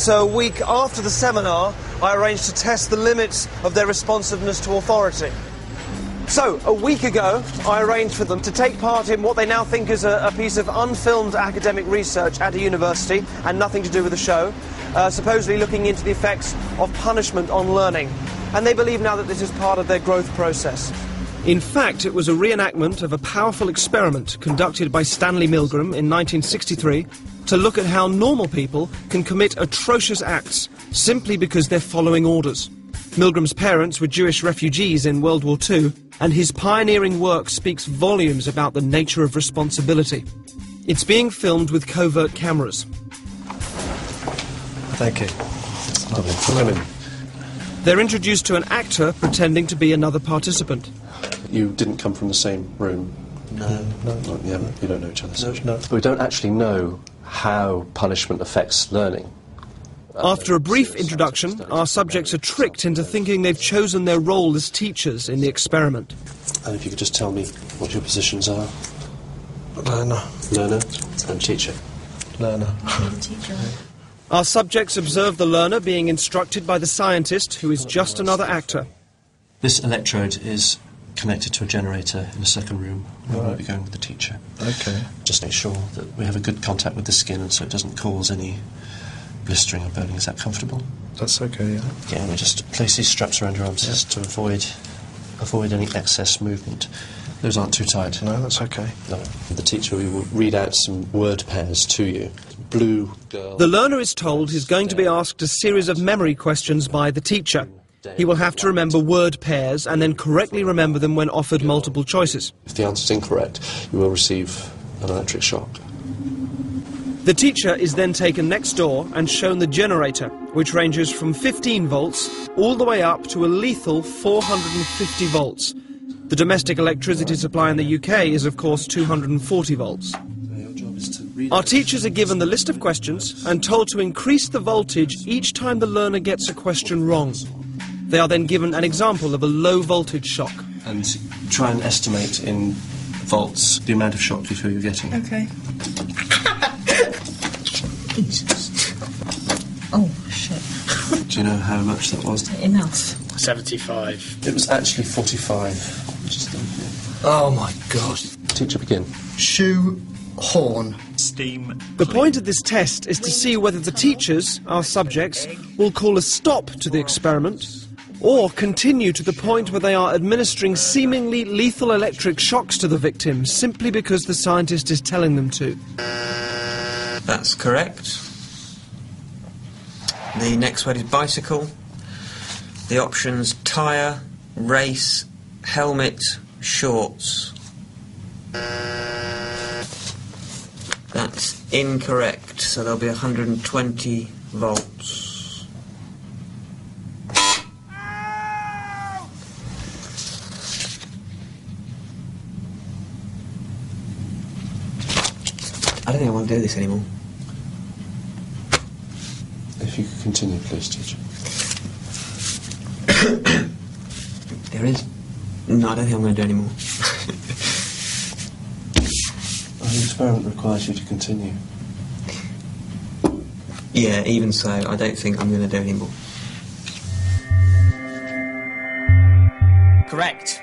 So a week after the seminar, I arranged to test the limits of their responsiveness to authority. So, a week ago, I arranged for them to take part in what they now think is a piece of unfilmed academic research at a university, and nothing to do with the show, supposedly looking into the effects of punishment on learning. And they believe now that this is part of their growth process. In fact, it was a reenactment of a powerful experiment conducted by Stanley Milgram in 1963 to look at how normal people can commit atrocious acts simply because they're following orders. Milgram's parents were Jewish refugees in World War II, and his pioneering work speaks volumes about the nature of responsibility. It's being filmed with covert cameras. Thank you. Come in. They're introduced to an actor pretending to be another participant. You didn't come from the same room? No. You don't know each other? No. We don't actually know how punishment affects learning. After a brief introduction, our subjects are tricked into thinking they've chosen their role as teachers in the experiment. And if you could just tell me what your positions are? Learner. Learner and teacher. Learner. Our subjects observe the learner being instructed by the scientist, who is just another actor. This electrode is connected to a generator in the second room. We will be going with the teacher. Okay. Just make sure that we have a good contact with the skin and so it doesn't cause any blistering or burning. Is that comfortable? That's okay, yeah. Yeah, and we just place these straps around your arms just to avoid any excess movement. Those aren't too tight. No, that's okay. No. The teacher will read out some word pairs to you. Blue girl. The learner is told he's going to be asked a series of memory questions by the teacher. He will have to remember word pairs and then correctly remember them when offered multiple choices. If the answer is incorrect, you will receive an electric shock. The teacher is then taken next door and shown the generator, which ranges from 15 volts all the way up to a lethal 450 volts. The domestic electricity supply in the UK is, of course, 240 volts. Our teachers are given the list of questions and told to increase the voltage each time the learner gets a question wrong. They are then given an example of a low voltage shock. And try and estimate in volts the amount of shock you feel you're getting. Okay. Jesus. Oh, shit. Do you know how much that was? Enough. 75. It was actually 45. Oh, my God. Teacher, begin. Shoe horn. Steam. The point of this test is to see whether the teachers, our subjects, will call a stop to the experiment or continue to the point where they are administering seemingly lethal electric shocks to the victim simply because the scientist is telling them to. That's correct. The next word is bicycle. The options: tyre, race, helmet, shorts. That's incorrect, so there'll be 120 volts. I don't think I want to do this anymore. If you could continue, please, teacher. There is... No, I don't think I'm going to do anymore. The experiment requires you to continue. Yeah, even so, I don't think I'm going to do anymore. Correct.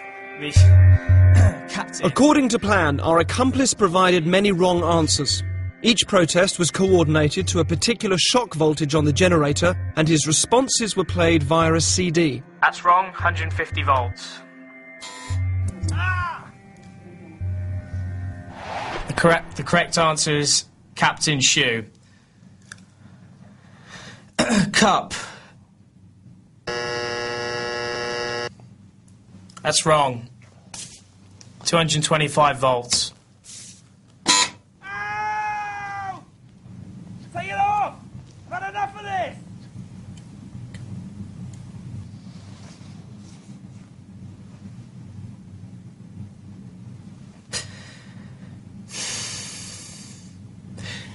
Captain. According to plan, our accomplice provided many wrong answers. Each protest was coordinated to a particular shock voltage on the generator, and his responses were played via a CD. That's wrong, 150 volts. The correct answer is Captain Shoe. Cup. That's wrong. 225 volts. Ow! Take it off! I've had enough of this!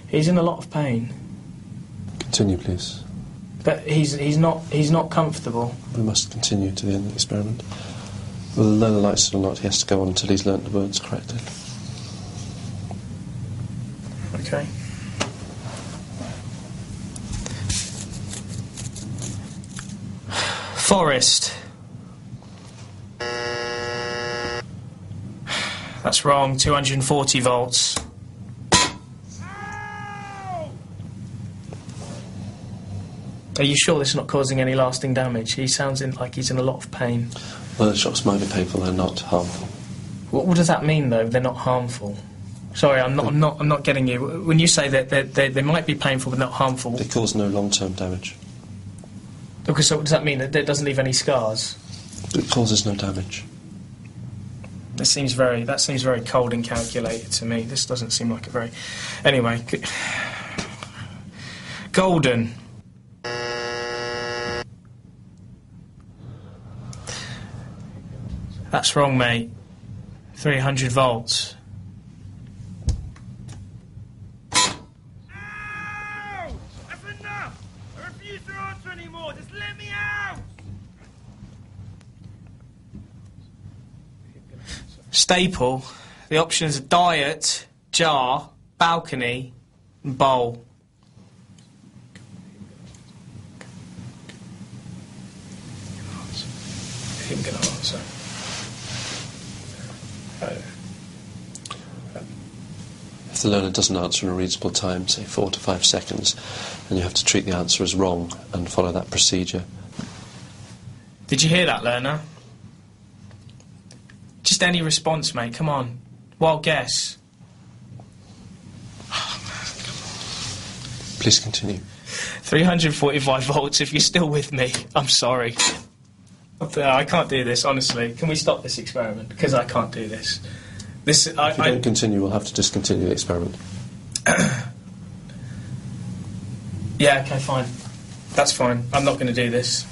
He's in a lot of pain, Continue, please. but he's not comfortable. We must continue to the end of the experiment. Whether the learner likes it or not, he has to go on until he's learnt the words correctly. Okay. Forest. That's wrong. 240 volts. Are you sure this is not causing any lasting damage? He sounds like he's in a lot of pain. Well, the shocks might be painful, they're not harmful. What does that mean, though? They're not harmful. Sorry, I'm not getting you. When you say that they might be painful but not harmful, They cause no long-term damage. okay, so what does that mean? That it doesn't leave any scars? It causes no damage. That seems very cold and calculated to me. This doesn't seem like a very... Anyway. Golden. That's wrong, mate. 300 volts. Ow! That's enough! I refuse to answer anymore! Just let me out! Staple. The options are diet, jar, balcony, and bowl. Him gonna answer. If the learner doesn't answer in a reasonable time, say 4 to 5 seconds, then you have to treat the answer as wrong and follow that procedure. Did you hear that, learner? Just any response, mate. Come on. Wild guess. Please continue. 345 volts, if you're still with me. I'm sorry. I can't do this, honestly. Can we stop this experiment? Because I can't do this. If you don't continue, we'll have to discontinue the experiment. Yeah, okay, fine. That's fine. I'm not going to do this.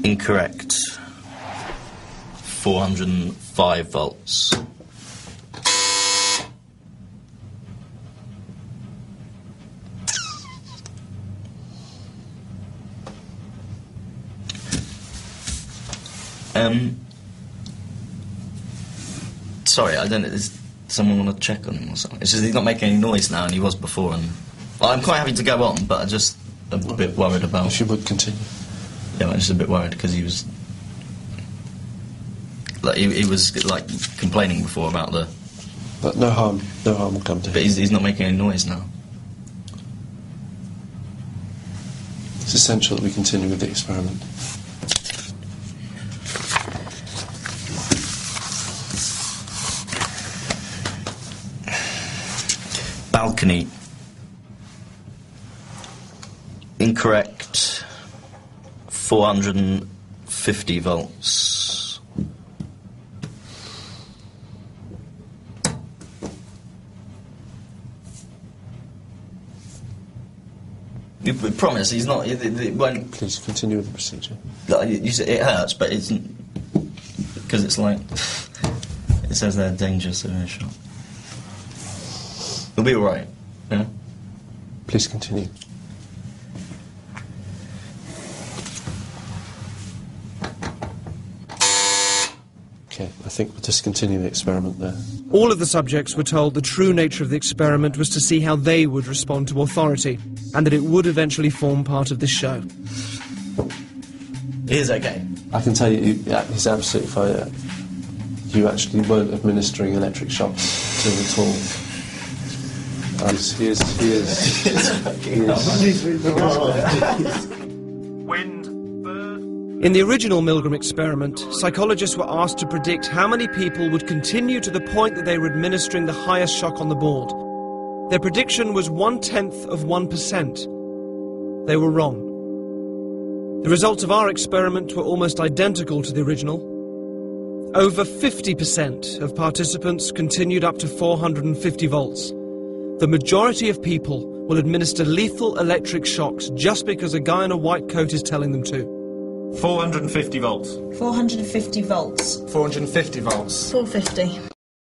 Incorrect. 405 volts. Sorry, I don't know. Does someone want to check on him or something? It's just he's not making any noise now, and he was before. And well, I'm quite happy to go on, but I'm just a bit worried about. If you would continue. Yeah, I'm just a bit worried because he was like he was like complaining before about the. But no harm will come to him. But he's not making any noise now. It's essential that we continue with the experiment. Balcony. Incorrect. 450 volts. We promise he's not. It won't. Please continue with the procedure. Like, you say it hurts, but it's because it's like it says they're dangerous in a shot. It'll be all right. Yeah. Please continue. Okay, I think we'll discontinue the experiment there. All of the subjects were told the true nature of the experiment was to see how they would respond to authority, and that it would eventually form part of this show. He is okay. I can tell you, he's absolutely fine. You actually weren't administering electric shocks to him at all. He is. Wind, bird. In the original Milgram experiment, psychologists were asked to predict how many people would continue to the point that they were administering the highest shock on the board. Their prediction was 0.1%. They were wrong. The results of our experiment were almost identical to the original. Over 50% of participants continued up to 450 volts. The majority of people will administer lethal electric shocks just because a guy in a white coat is telling them to. 450 volts. 450 volts. 450 volts. 450.